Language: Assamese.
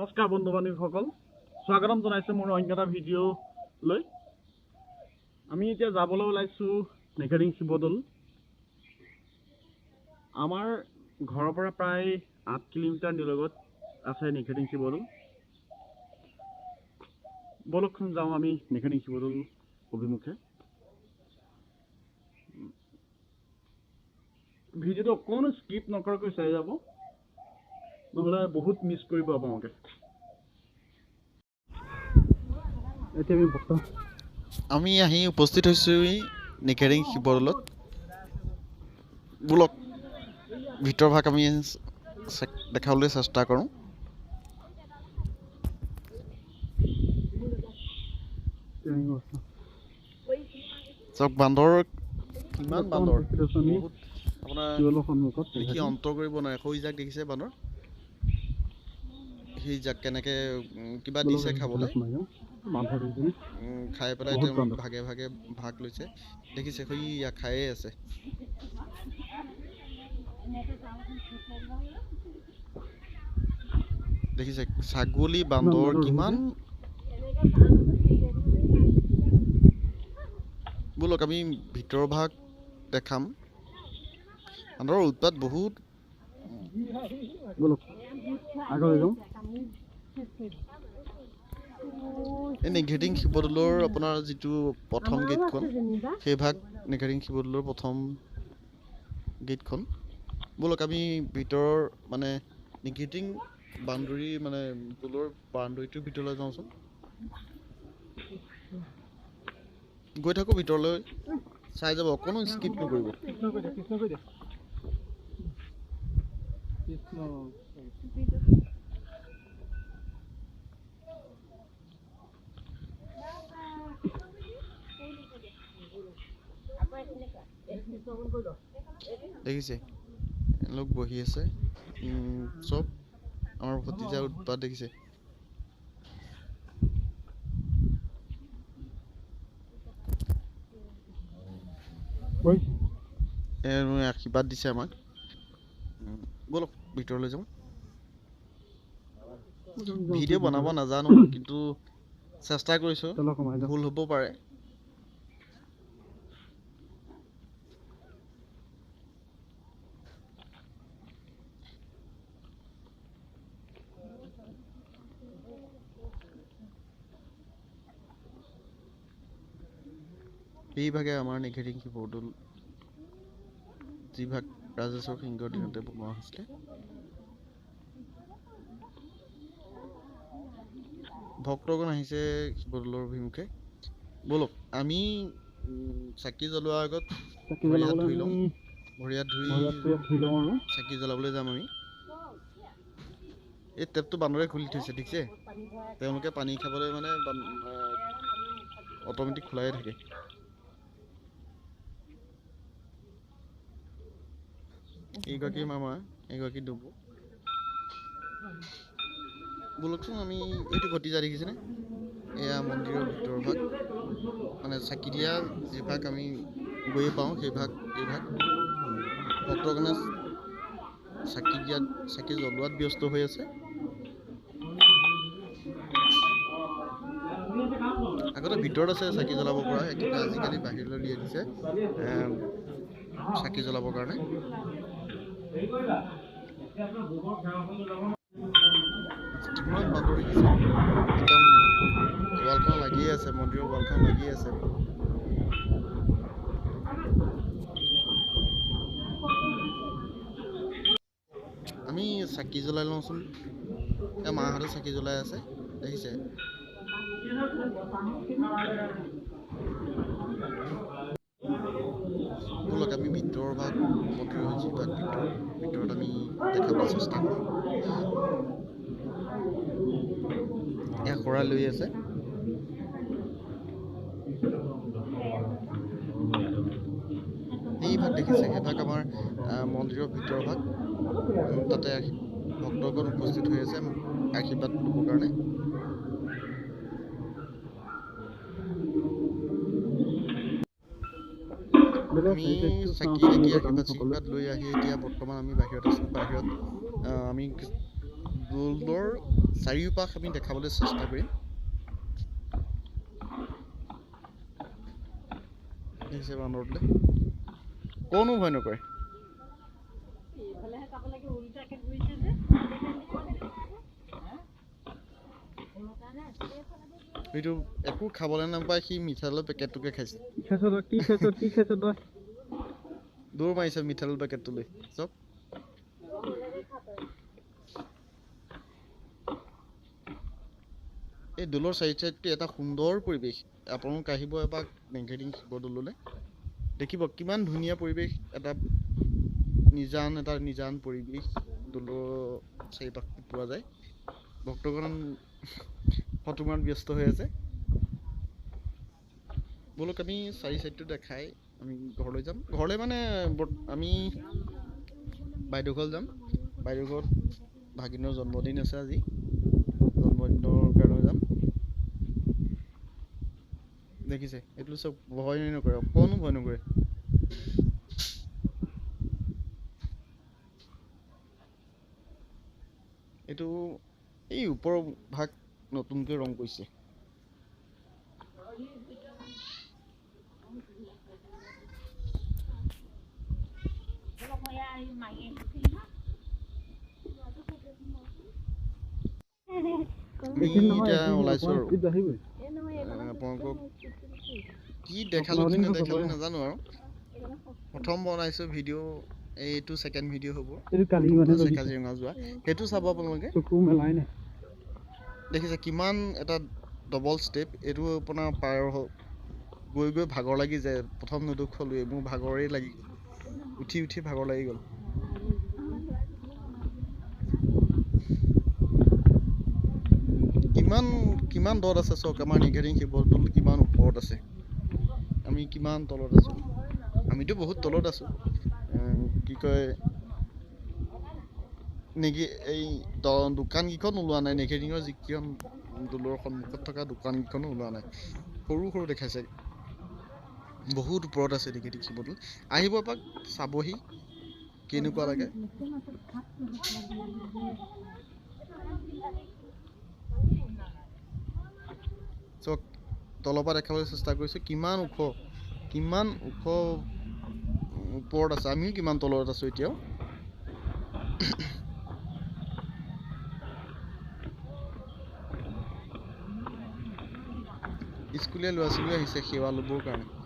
নমস্কাৰ বন্ধু বান্ধৱীসকল, স্বাগতম জনাইছোঁ মোৰ অন্য এটা ভিডিঅ'লৈ। আমি এতিয়া যাবলৈ ওলাইছোঁ নেঘেৰিং শিৱদৌল। আমাৰ ঘৰৰ পৰা প্ৰায় 8 কিলোমিটাৰ নিলগত আছে নেঘেৰিং শিৱদৌল। বলকচোন যাওঁ আমি নেঘেৰিং শিৱদৌল অভিমুখে। ভিডিঅ'টো অকণো স্কিপ নকৰাকৈ চাই যাব, নহ'লে বহুত মিছ কৰিব আপোনালোকে। এতিয়া আমি আহি উপস্থিত হৈছোঁ নেঘেৰিং শিৱদৌলত। বলক ভিতৰ ভাগ আমি দেখাবলৈ চেষ্টা কৰোঁ। চাওক বান্দৰ, কিমান বান্দৰ, বহুত আপোনাৰ দেখি অন্ত কৰিব নোৱাৰে। সৈ যাক দেখিছে বান্দৰ, সেই যাক কেনেকৈ কিবা দিছে খাবলৈ, খাই পেলাই তেওঁলোক ভাগে ভাগে ভাগ লৈছে। দেখিছে সি ইয়াক খায়ে আছে। দেখিছে ছাগলী বান্দৰ কিমান। বলক আমি ভিতৰ ভাগ দেখাম। বান্দৰৰ উৎপাত বহুত। এই নেঘেৰিং শিৱদৌলৰ আপোনাৰ যিটো প্ৰথম গেটখন, সেই ভাগ নেঘেৰিং শিৱদৌলৰ প্ৰথম গেটখন। বলক আমি ভিতৰৰ মানে নেঘেৰিং বাউণ্ডৰী মানে দৌলৰ বাউণ্ডৰীটোৰ ভিতৰলৈ যাওঁচোন। গৈ থাকোঁ ভিতৰলৈ, চাই যাব, অকণো স্কিপ নকৰিব। দেখিছে এওঁলোক বহি আছে, চব আমাৰ ভতিজা উৎপাত দেখিছে। আশীৰ্বাদ দিছে আমাক। বলক ভিতৰলৈ যাওঁ। ভিডিঅ' বনাব নাজানো, কিন্তু চেষ্টা কৰিছোঁ, ভুল হ'ব পাৰে। এইভাগে আমাৰ নেঘেৰিং শিৱদৌল, যিভাগ ৰাজেশ্বৰ সিংহৰ দিনতে বনোৱা হৈছিলে। ভক্তগণ আহিছে শিৱদৌলৰ অভিমুখে। বলক আমি চাকি জ্বলোৱাৰ আগত ভৰি হাত ধুই লওঁ। ভৰি হাত ধুই চাকি জ্বলাবলৈ যাম আমি। এই টেপটো বান্দৰে খুলি থৈছে, দেখিছে? তেওঁলোকে পানী খাবলৈ মানে অট'মেটিক খোলাই থাকে। এইগৰাকী মামা, এইগৰাকী ডুবু। বলকচোন আমি এইটো ভতিজা দেখিছেনে? এয়া মন্দিৰৰ ভিতৰৰ ভাগ, মানে চাকি দিয়া যিভাগ আমি গৈ পাওঁ সেই ভাগ, এই ভাগ ভক্তগণে চাকি জ্বলোৱাত ব্যস্ত হৈ আছে। আগতে ভিতৰত আছে চাকি জ্বলাব পৰা, কিন্তু আজিকালি বাহিৰলৈ উলিয়াই দিছে চাকি জ্বলাবৰ কাৰণে। কিমান বান্দৰ দেখিছে, একদম ৱালখন লাগিয়ে আছে, মন্দিৰৰ ৱালখন লাগিয়ে আছে। আমি চাকি জ্বলাই লওঁচোন। এয়া মাহঁতে চাকি জ্বলাই আছে, দেখিছে? বলক আমি ভিতৰৰ ভাগ, মন্দিৰৰ যিভাগ ভিতৰত আমি দেখাবলৈ চেষ্টা কৰোঁ। এয়া শৰাই লৈ আছে। এই ভাগ দেখিছে, সেইভাগ আমাৰ মন্দিৰৰ ভিতৰৰ ভাগ। তাতে ভক্তগণ উপস্থিত হৈ আছে আশীৰ্বাদ ল'বৰ কাৰণে। আমি চাকি আশীৰ্বাদ লৈ আহি এতিয়া বৰ্তমান আমি বাহিৰত আছোঁ। বাহিৰত আমি দৌলৰ চাৰিওপাশ আমি দেখাবলৈ চেষ্টা কৰিম। দেখিছে বান্দৰটোলে কোনো ভয় নকৰে। এইটো একো খাবলৈ নাপায়, সি মিঠালৰ পেকেটটোকে খাইছে। দৌৰ মাৰিছে মিঠালৰ পেকেটটো লৈ। চাওক এই দৌলৰ চাইড চাইডটো এটা সুন্দৰ পৰিৱেশ। আপোনালোক আহিব এপাক নেঘেৰিং শিৱদৌললৈ, দেখিব কিমান ধুনীয়া পৰিৱেশ। এটা নিজান পৰিৱেশ দৌলৰ চাৰিওপাশে পোৱা যায়। ভক্তগণ ফটো মাৰাত ব্যস্ত হৈ আছে। ব'লক আমি চাৰি চাইডটো দেখাই আমি ঘৰলৈ যাম। ঘৰলৈ মানে আমি বাইদেউ ঘৰত যাম। বাইদেউ ঘৰত ভাগিনৰ জন্মদিন আছে আজি, জন্মদিনৰ কাৰণে যাম। দেখিছে এইটো চব ভয় নকৰে, অকণো ভয় নকৰে। এইটো এই ওপৰৰ ভাগ নতুনকৈ ৰং কৰিছে। এতিয়া ওলাইছো আৰু আপোনালোকক কি দেখালো কি নেদেখালো নাজানো আৰু। প্ৰথম বনাইছো ভিডিঅ', এইটো ছেকেণ্ড ভিডিঅ' হ'ব কাজিৰঙা যোৱা, সেইটো চাব আপোনালোকে। দেখিছে কিমান এটা ডবল ষ্টেপ। এইটো আপোনাৰ পাৰ গৈ গৈ ভাগৰ লাগি যায়। প্ৰথম নেদেখুৱালোৱে মোৰ ভাগৰেই লাগি গ'ল, উঠি ভাগৰ লাগি গ'ল। কিমান দত আছে চাওক। আমাৰ নেঘেৰিং শিৱদৌল কিমান ওপৰত আছে, আমি কিমান তলত আছো। আমিতো বহুত তলত আছো। কি কয় এই দোকানকেইখন ওলোৱা নাই। নেঘেৰিঙৰ যিকেইখন দৌলৰ সন্মুখত থকা দোকানকেইখনো ওলোৱা নাই, সৰু দেখাইছে। বহুত ওপৰত আছে নেঘেৰিং শিৱদৌল। আহিব এপাক চাবহি কেনেকুৱা লাগে। চক তলৰ পৰা দেখাবলৈ চেষ্টা কৰিছো কিমান ওখ ওপৰত আছে। আমিও কিমান তলত আছো এতিয়াও। স্কুলীয়া ল'ৰা ছোৱালী আহিছে সেৱা ল'বৰ কাৰণে।